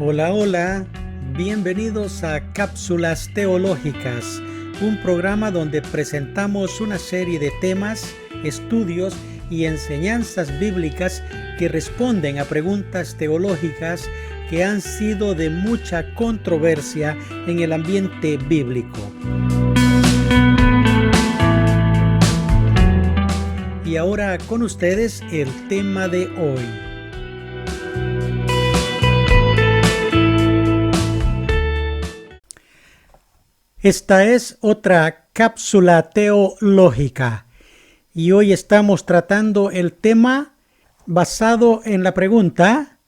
Hola, hola, bienvenidos a Cápsulas Teológicas, un programa donde presentamos una serie de temas, estudios y enseñanzas bíblicas que responden a preguntas teológicas que han sido de mucha controversia en el ambiente bíblico. Y ahora con ustedes el tema de hoy. Esta es otra cápsula teológica y hoy estamos tratando el tema basado en la pregunta: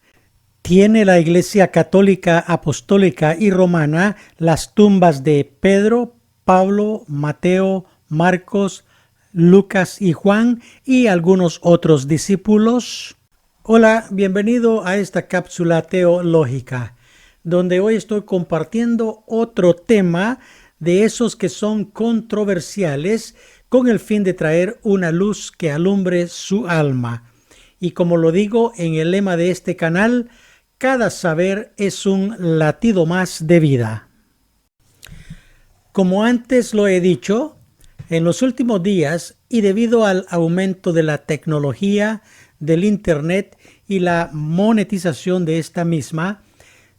¿tiene la Iglesia Católica, Apostólica y Romana las tumbas de Pedro, Pablo, Mateo, Marcos, Lucas y Juan y algunos otros discípulos? Hola, bienvenido a esta cápsula teológica, donde hoy estoy compartiendo otro tema de esos que son controversiales con el fin de traer una luz que alumbre su alma. Y como lo digo en el lema de este canal, cada saber es un latido más de vida. Como antes lo he dicho, en los últimos días y debido al aumento de la tecnología, del Internet y la monetización de esta misma,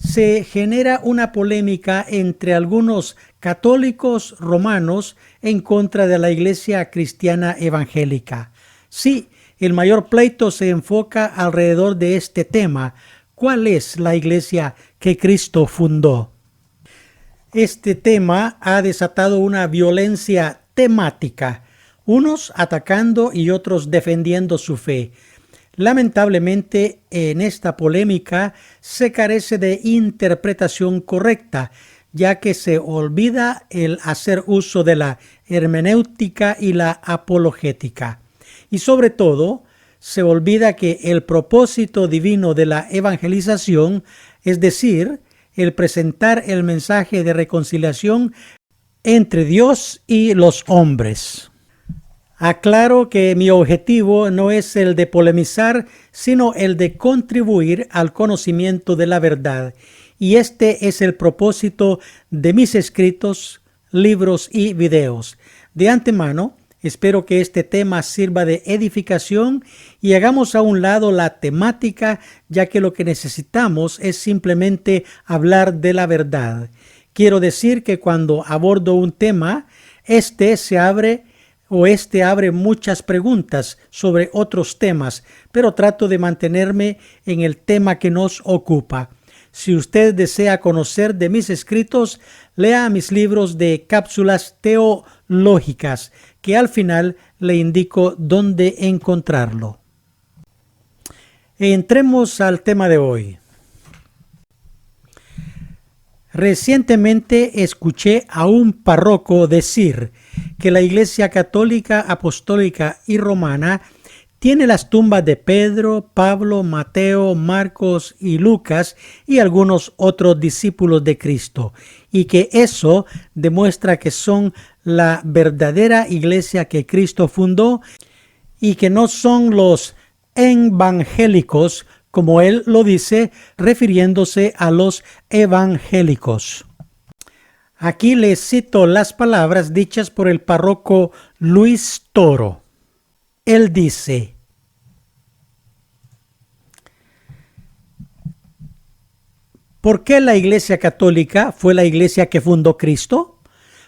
se genera una polémica entre algunos católicos romanos en contra de la Iglesia Cristiana Evangélica. Sí, el mayor pleito se enfoca alrededor de este tema. ¿Cuál es la Iglesia que Cristo fundó? Este tema ha desatado una violencia temática, unos atacando y otros defendiendo su fe. Lamentablemente, en esta polémica se carece de interpretación correcta, ya que se olvida el hacer uso de la hermenéutica y la apologética. Y sobre todo, se olvida que el propósito divino de la evangelización, es decir, el presentar el mensaje de reconciliación entre Dios y los hombres. Aclaro que mi objetivo no es el de polemizar, sino el de contribuir al conocimiento de la verdad. Y este es el propósito de mis escritos, libros y videos. De antemano, espero que este tema sirva de edificación y hagamos a un lado la temática, ya que lo que necesitamos es simplemente hablar de la verdad. Quiero decir que cuando abordo un tema, este abre muchas preguntas sobre otros temas, pero trato de mantenerme en el tema que nos ocupa. Si usted desea conocer de mis escritos, lea mis libros de cápsulas teológicas, que al final le indico dónde encontrarlo. Entremos al tema de hoy. Recientemente escuché a un párroco decir que la Iglesia Católica, Apostólica y Romana tiene las tumbas de Pedro, Pablo, Mateo, Marcos y Lucas y algunos otros discípulos de Cristo, y que eso demuestra que son la verdadera Iglesia que Cristo fundó y que no son los evangélicos, como él lo dice, refiriéndose a los evangélicos. Aquí les cito las palabras dichas por el párroco Luis Toro. Él dice: ¿por qué la Iglesia Católica fue la Iglesia que fundó Cristo?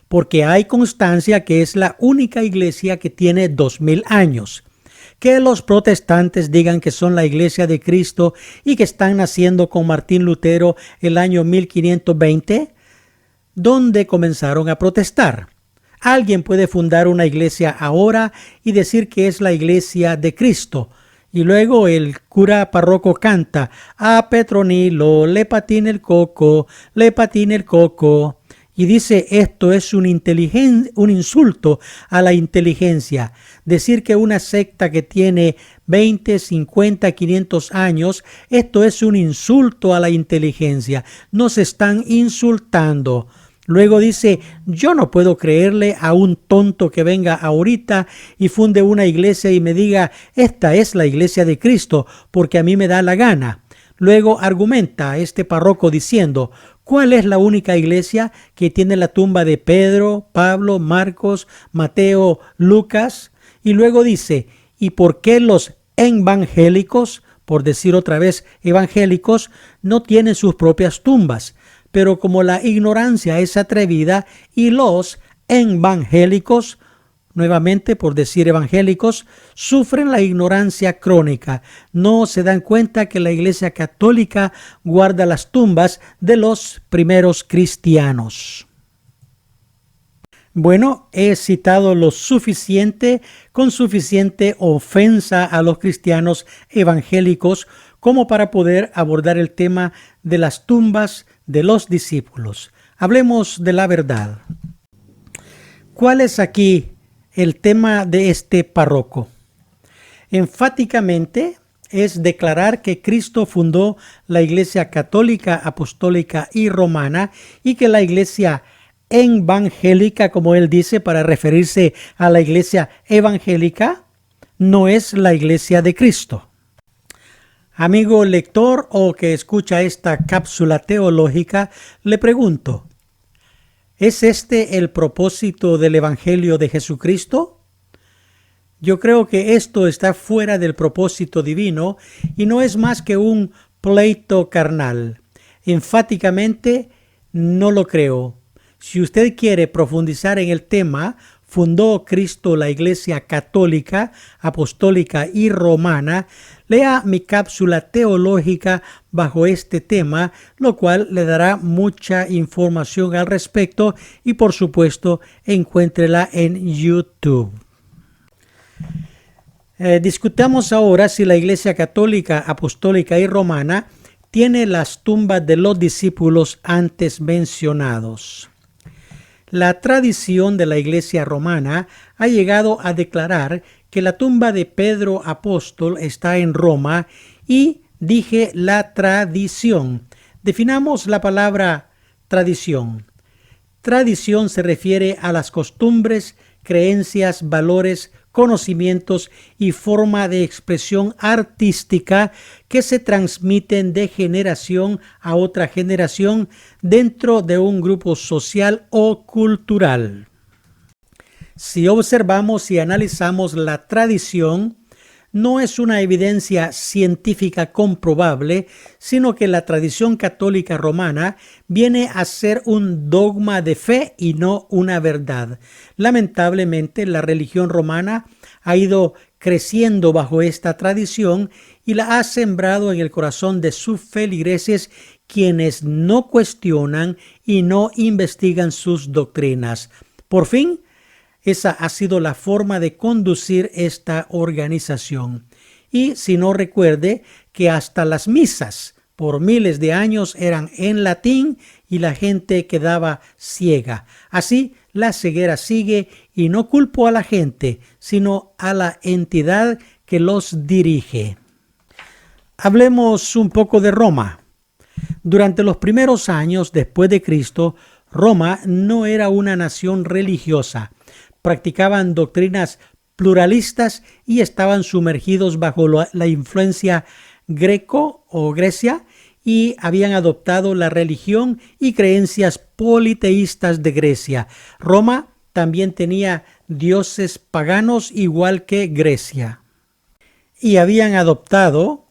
Porque hay constancia que es la única Iglesia que tiene 2000 años. Que los protestantes digan que son la Iglesia de Cristo y que están naciendo con Martín Lutero el año 1520, donde comenzaron a protestar. Alguien puede fundar una iglesia ahora y decir que es la Iglesia de Cristo. Y luego el cura párroco canta: a Petronilo le patina el coco, le patina el coco. Y dice, esto es un insulto a la inteligencia. Decir que una secta que tiene 20, 50, 500 años, esto es un insulto a la inteligencia. Nos están insultando. Luego dice, yo no puedo creerle a un tonto que venga ahorita y funde una iglesia y me diga, esta es la Iglesia de Cristo, porque a mí me da la gana. Luego argumenta este párroco diciendo: ¿cuál es la única iglesia que tiene la tumba de Pedro, Pablo, Marcos, Mateo, Lucas? Y luego dice: ¿y por qué los evangélicos, por decir otra vez evangélicos, no tienen sus propias tumbas? Pero como la ignorancia es atrevida y los evangélicos, nuevamente por decir evangélicos, sufren la ignorancia crónica, no se dan cuenta que la Iglesia Católica guarda las tumbas de los primeros cristianos. Bueno, he citado lo suficiente con suficiente ofensa a los cristianos evangélicos como para poder abordar el tema de las tumbas de los discípulos. Hablemos de la verdad. ¿Cuál es aquí el tema de este párroco? Enfáticamente es declarar que Cristo fundó la Iglesia Católica, Apostólica y Romana, y que la Iglesia evangélica, como él dice para referirse a la Iglesia evangélica, no es la Iglesia de Cristo. Amigo lector o que escucha esta cápsula teológica, le pregunto: ¿es este el propósito del Evangelio de Jesucristo? Yo creo que esto está fuera del propósito divino y no es más que un pleito carnal. Enfáticamente no lo creo. Si usted quiere profundizar en el tema, ¿fundó Cristo la Iglesia Católica, Apostólica y Romana? Lea mi cápsula teológica bajo este tema, lo cual le dará mucha información al respecto y por supuesto encuéntrela en YouTube. Discutamos ahora si la Iglesia Católica, Apostólica y Romana tiene las tumbas de los discípulos antes mencionados. La tradición de la Iglesia romana ha llegado a declarar que la tumba de Pedro apóstol está en Roma y dije la tradición. Definamos la palabra tradición. Tradición se refiere a las costumbres, creencias, valores, conocimientos y forma de expresión artística que se transmiten de generación a otra generación dentro de un grupo social o cultural. Si observamos y analizamos la tradición, no es una evidencia científica comprobable, sino que la tradición católica romana viene a ser un dogma de fe y no una verdad. Lamentablemente, la religión romana ha ido creciendo bajo esta tradición y la ha sembrado en el corazón de sus feligreses, quienes no cuestionan y no investigan sus doctrinas. Por fin, esa ha sido la forma de conducir esta organización. Y si no, recuerde que hasta las misas por miles de años eran en latín y la gente quedaba ciega. Así, la ceguera sigue y no culpo a la gente, sino a la entidad que los dirige. Hablemos un poco de Roma. Durante los primeros años después de Cristo, Roma no era una nación religiosa. Practicaban doctrinas pluralistas y estaban sumergidos bajo la influencia greco o Grecia y habían adoptado la religión y creencias politeístas de Grecia. Roma también tenía dioses paganos igual que Grecia. Y habían adoptado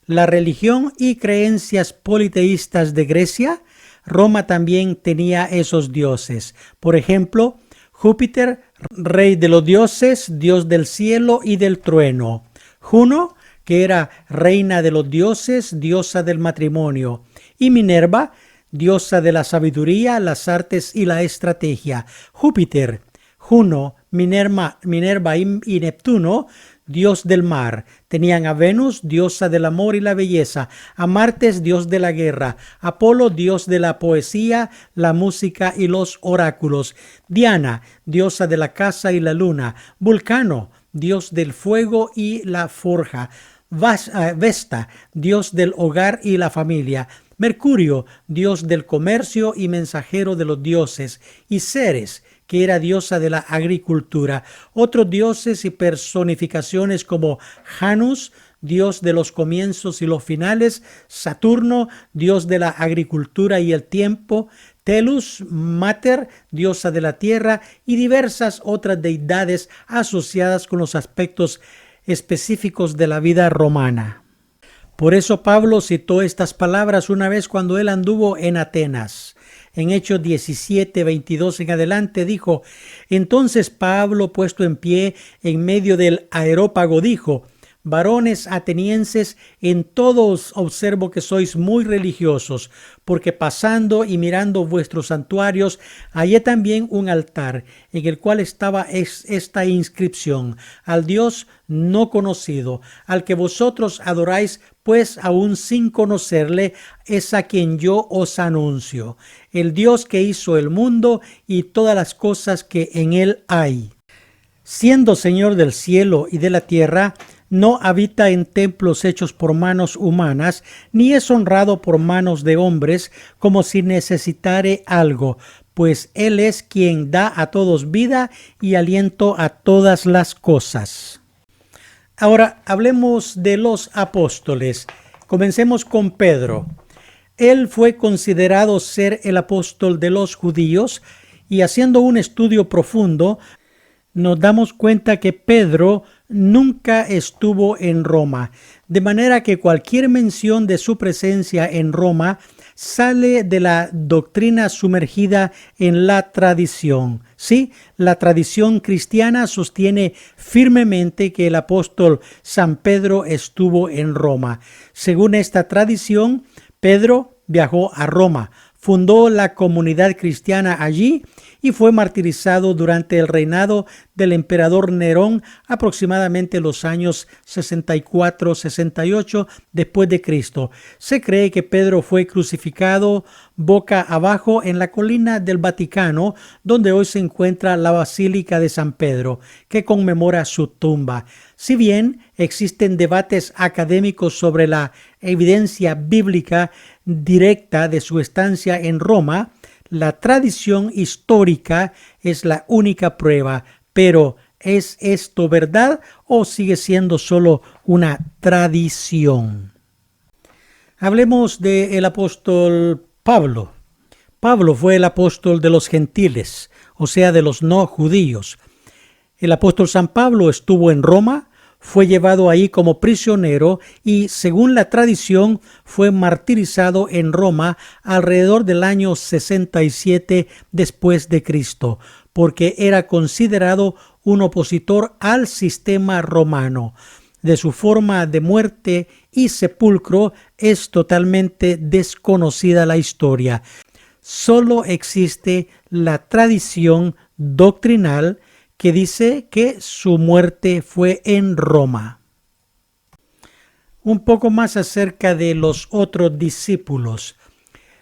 la religión y creencias politeístas de Grecia. Roma también tenía esos dioses. Por ejemplo, Júpiter, rey de los dioses, dios del cielo y del trueno. Juno, que era reina de los dioses, diosa del matrimonio. Y Minerva, diosa de la sabiduría, las artes y la estrategia. Júpiter, Juno, Minerva y Neptuno, dios del mar. Tenían a Venus, diosa del amor y la belleza, a Martes, dios de la guerra, Apolo, dios de la poesía, la música y los oráculos, Diana, diosa de la caza y la luna, Vulcano, dios del fuego y la forja, Vesta, dios del hogar y la familia, Mercurio, dios del comercio y mensajero de los dioses, y Ceres, que era diosa de la agricultura. Otros dioses y personificaciones como Janus, Dios de los comienzos y los finales; Saturno, Dios de la agricultura y el tiempo; Telus Mater, diosa de la tierra; y diversas otras deidades asociadas con los aspectos específicos de la vida romana. Por eso Pablo citó estas palabras una vez cuando él anduvo en Atenas. En Hechos 17:22 en adelante dijo: entonces Pablo, puesto en pie en medio del areópago, dijo: varones atenienses, en todo os observo que sois muy religiosos, porque pasando y mirando vuestros santuarios, hallé también un altar, en el cual estaba esta inscripción: al Dios no conocido, al que vosotros adoráis, pues aún sin conocerle, es a quien yo os anuncio, el Dios que hizo el mundo y todas las cosas que en él hay. Siendo Señor del cielo y de la tierra, no habita en templos hechos por manos humanas, ni es honrado por manos de hombres, como si necesitare algo, pues Él es quien da a todos vida y aliento a todas las cosas. Ahora hablemos de los apóstoles. Comencemos con Pedro. Él fue considerado ser el apóstol de los judíos, y haciendo un estudio profundo, nos damos cuenta que Pedro nunca estuvo en Roma, de manera que cualquier mención de su presencia en Roma sale de la doctrina sumergida en la tradición. Sí, la tradición cristiana sostiene firmemente que el apóstol San Pedro estuvo en Roma. Según esta tradición, Pedro viajó a Roma, fundó la comunidad cristiana allí y fue martirizado durante el reinado del emperador Nerón, aproximadamente los años 64-68 después de Cristo. Se cree que Pedro fue crucificado boca abajo en la colina del Vaticano, donde hoy se encuentra la Basílica de San Pedro, que conmemora su tumba. Si bien existen debates académicos sobre la evidencia bíblica directa de su estancia en Roma, la tradición histórica es la única prueba. Pero, ¿es esto verdad o sigue siendo solo una tradición? Hablemos del apóstol Pablo. Pablo fue el apóstol de los gentiles, o sea, de los no judíos. El apóstol San Pablo estuvo en Roma, fue llevado ahí como prisionero y, según la tradición, fue martirizado en Roma alrededor del año 67 después de Cristo, porque era considerado un opositor al sistema romano. De su forma de muerte y sepulcro es totalmente desconocida la historia. Solo existe la tradición doctrinal que dice que su muerte fue en Roma. Un poco más acerca de los otros discípulos.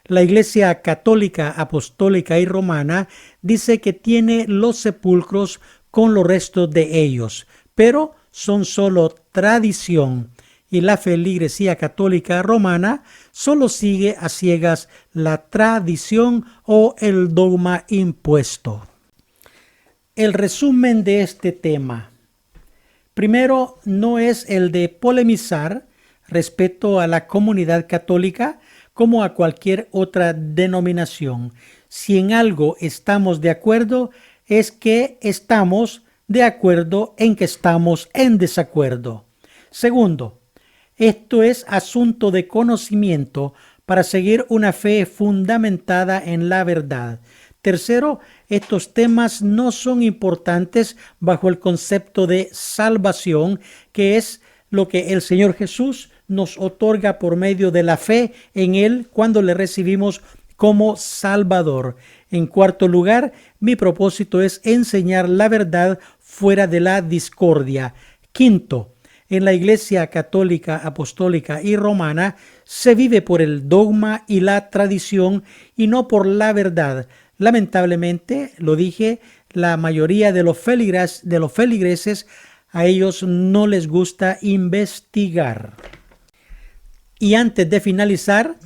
La Iglesia Católica, Apostólica y Romana dice que tiene los sepulcros con los restos de ellos, pero son solo tradición, y la feligresía católica romana solo sigue a ciegas la tradición o el dogma impuesto. El resumen de este tema. Primero, no es el de polemizar respecto a la comunidad católica como a cualquier otra denominación. Si en algo estamos de acuerdo, es que estamos de acuerdo en que estamos en desacuerdo. Segundo, esto es asunto de conocimiento para seguir una fe fundamentada en la verdad. Tercero, estos temas no son importantes bajo el concepto de salvación, que es lo que el Señor Jesús nos otorga por medio de la fe en Él cuando le recibimos como Salvador. En cuarto lugar, mi propósito es enseñar la verdad fuera de la discordia. Quinto, en la Iglesia Católica, Apostólica y Romana se vive por el dogma y la tradición y no por la verdad. Lamentablemente, lo dije, la mayoría de los feligreses, a ellos no les gusta investigar. Y antes de finalizar,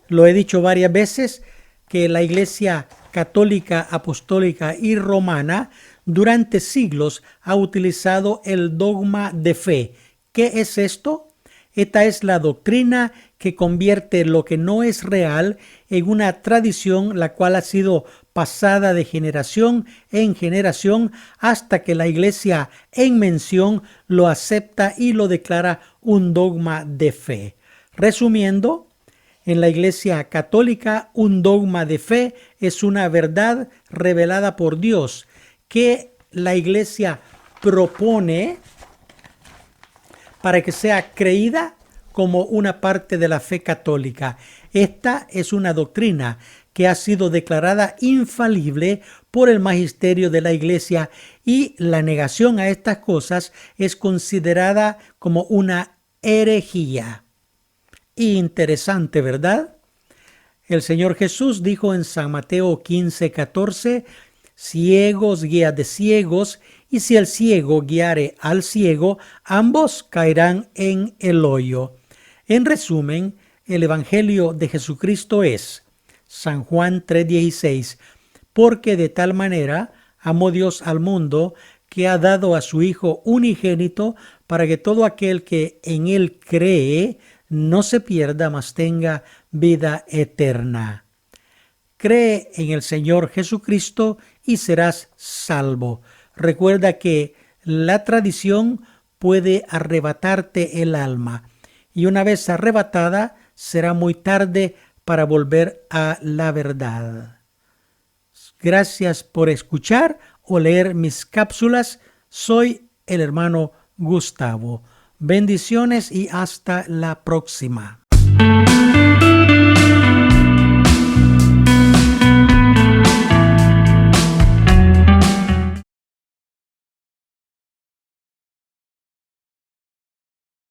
lo he dicho varias veces, que la Iglesia Católica, Apostólica y Romana durante siglos ha utilizado el dogma de fe. ¿Qué es esto? Esta es la doctrina que convierte lo que no es real en una tradición la cual ha sido pasada de generación en generación hasta que la iglesia en mención lo acepta y lo declara un dogma de fe. Resumiendo, en la Iglesia Católica, un dogma de fe es una verdad revelada por Dios que la Iglesia propone para que sea creída como una parte de la fe católica. Esta es una doctrina que ha sido declarada infalible por el magisterio de la Iglesia y la negación a estas cosas es considerada como una herejía. Interesante, ¿verdad? El Señor Jesús dijo en San Mateo 15:14, ciegos guía de ciegos, y si el ciego guiare al ciego, ambos caerán en el hoyo. En resumen, el Evangelio de Jesucristo es San Juan 3:16, porque de tal manera amó Dios al mundo que ha dado a su Hijo unigénito para que todo aquel que en él cree no se pierda, mas tenga vida eterna. Cree en el Señor Jesucristo y serás salvo. Recuerda que la tradición puede arrebatarte el alma y una vez arrebatada será muy tarde para volver a la verdad. Gracias por escuchar o leer mis cápsulas. Soy el hermano Gustavo. Bendiciones y hasta la próxima.